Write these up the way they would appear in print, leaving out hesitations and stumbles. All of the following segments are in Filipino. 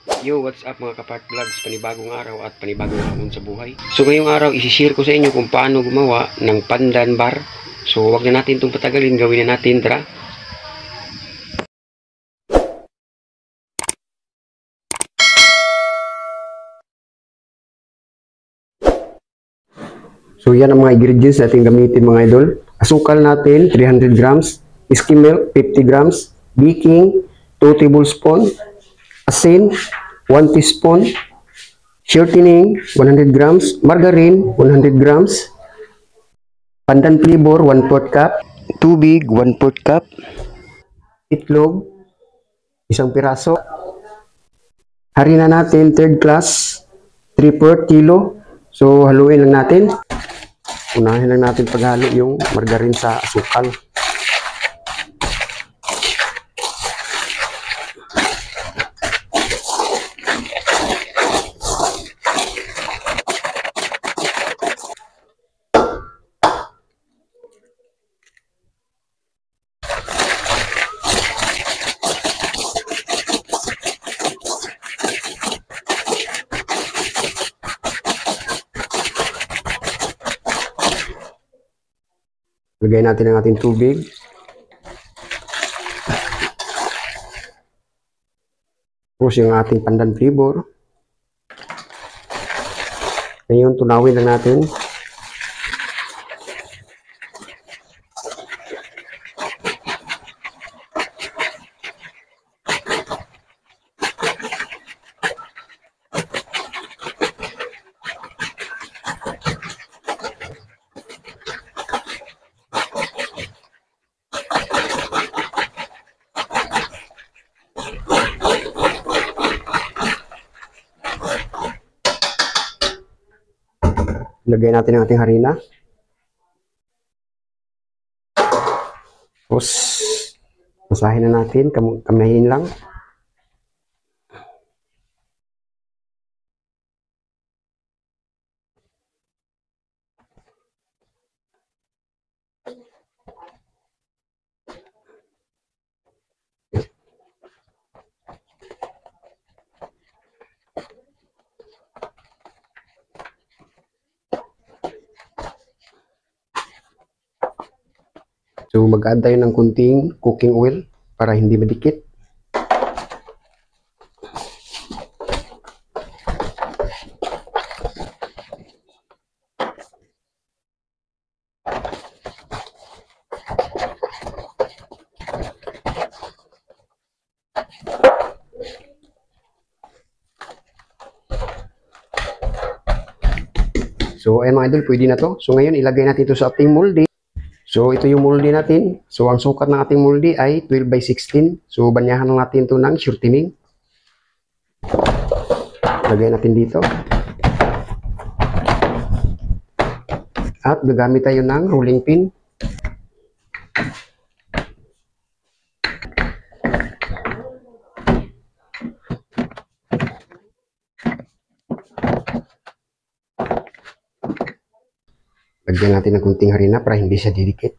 Yo, what's up mga kapart vlogs, panibagong araw at panibagong hamon sa buhay. So ngayong araw, isishare ko sa inyo kung paano gumawa ng pandan bar. So wag na natin itong patagalin, gawin na natin, tara. So yan ang mga ingredients natin gamitin mga idol. Asukal natin 300 grams, skim milk 50 grams, baking 2 tablespoon, asin 1 teaspoon, shortening 100 grams, margarine 100 grams, pandan flavor 1/4 cup, tubig 1/4 cup, itlog isang piraso, harina natin third class 3/4 kilo. So haluin lang natin. Unahin lang natin paghalo yung margarine sa asukal. Lagay natin ang ating tubig. Tapos yung ating pandan flavor. Ngayon, tunawin lang natin. Lagay natin ang ating harina. Tapos, masahin na natin, kamayin lang. So, mag-add tayo ng kunting cooking oil para hindi madikit. So, ayan mga idol, pwede na to. So, ngayon, ilagay natin ito sa ating molde. So, ito yung molde natin. So, ang sukat ng ating molde ay 12 by 16. So, banyahan natin ito ng shortening. Lagay natin dito. At gagamit tayo ng rolling pin. Lagyan natin ng kunting harina para hindi siya didikit.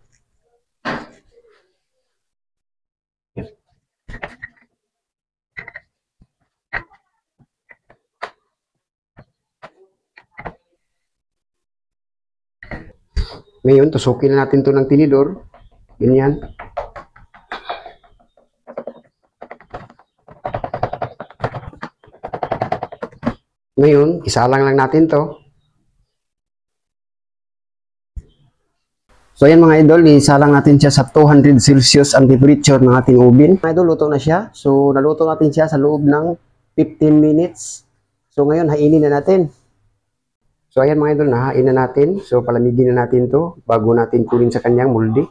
Ngayon, tusukin na natin ito ng tinidor. Ganyan. Ngayon, isalang lang natin to. So ayan mga idol, isalang natin siya sa 200 Celsius ang temperature ng ating oven. Mga idol, luto na siya. So naluto natin siya sa loob ng 15 minutes. So ngayon, hainin na natin. So ayan mga idol, nahain na natin. So palamigin na natin to bago natin kunin sa kanyang molde.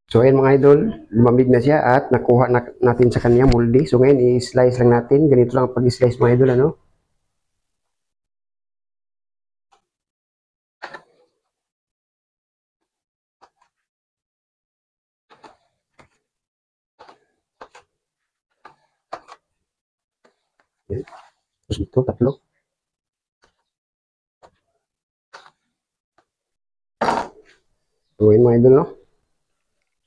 So ayan mga idol, lumamig na siya at nakuha natin sa kanyang molde. So ngayon, i-slice lang natin. Ganito lang pag-slice mga idol, ano? Yan. Tapos ito, tatlo. So yun mga idol, no?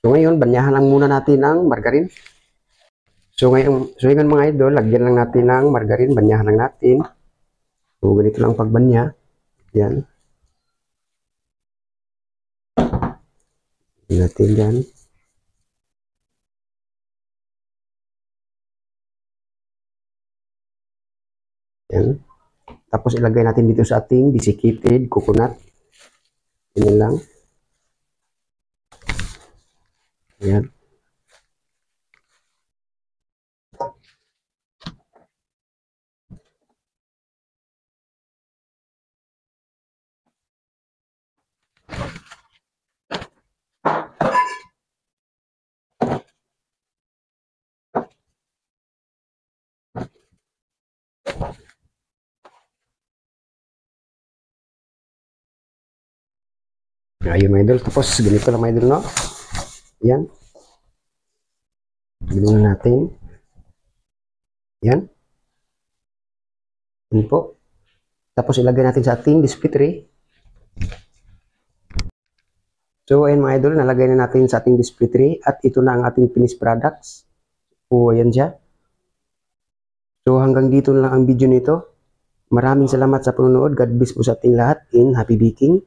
So ngayon, banyahan lang muna natin ang margarine. So ngayon mga idol, lagyan lang natin ng margarine, banyahan lang natin. So ganito lang pagbanya. Yan. Lagyan natin dyan. Yan. Tapos ilagay natin dito sa ating desiccated coconut. Yan lang. Yan. Ayun mga idol. Tapos ganito lang mga idol, no? Yan. Ganun natin. Yan. Yan po. Tapos ilagay natin sa ating display tray. So ayan mga idol, nalagay na natin sa ating display tray at ito na ang ating finished products. O ayan siya. So hanggang dito na lang ang video nito. Maraming salamat sa panonood. God bless po sa ating lahat in happy baking.